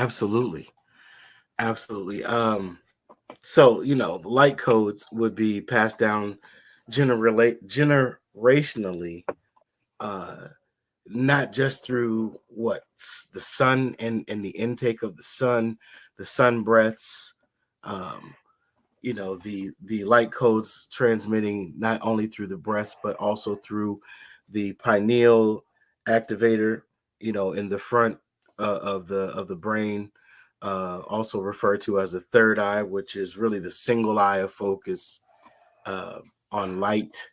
Absolutely. Absolutely. So, the light codes would be passed down generationally, uh, not just through the sun and the intake of the sun breaths, um, the light codes transmitting not only through the breaths, but also through the pineal activator, in the front of the brain, also referred to as the third eye, which is really the single eye of focus uh, on light.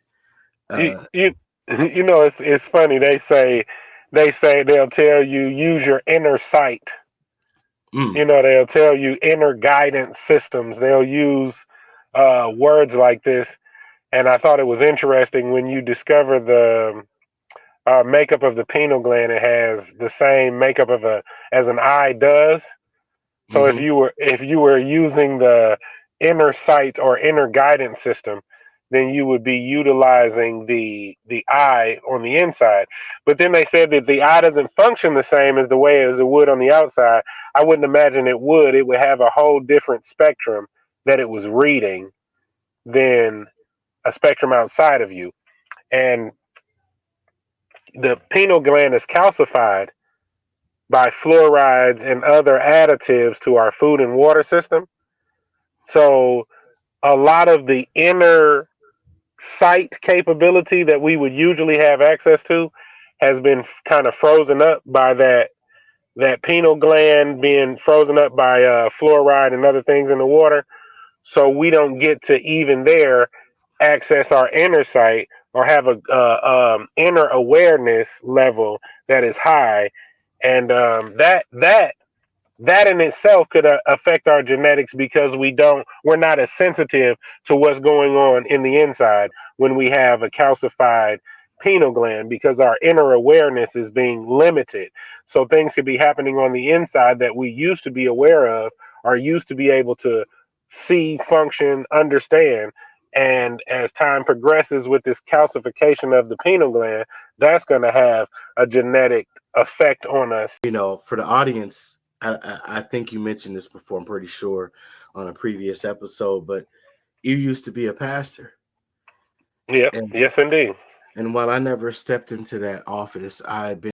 You, Uh, you, it's funny. They say they'll tell you use your inner sight. mm, They'll tell you inner guidance systems. They'll use words like this. And I thought it was interesting when you discover the makeup of the pineal gland. It has the same makeup of a as an eye does. So if hmm you were using the inner sight or inner guidance system, then you would be utilizing the eye on the inside. But then they said that the eye doesn't function the same as the way as it would on the outside. I wouldn't imagine it would. It would have a whole different spectrum that it was reading than a spectrum outside of you. And the pineal gland is calcified by fluorides and other additives to our food and water system. So a lot of the inner sight capability that we would usually have access to has been kind of frozen up by that pineal gland being frozen up by fluoride and other things in the water. So we don't get to even there access our inner sight or have a inner awareness level that is high, and that in itself could affect our genetics because we're not as sensitive to what's going on in the inside when we have a calcified pineal gland because our inner awareness is being limited. So things could be happening on the inside that we used to be aware of or used to be able to see, function, understand. And as time progresses with this calcification of the pineal gland, that's going to have a genetic effect on us. for the audience, I think you mentioned this before. I'm pretty sure on a previous episode, but you used to be a pastor, Yep. and Yes, indeed. while I never stepped into that office, I've been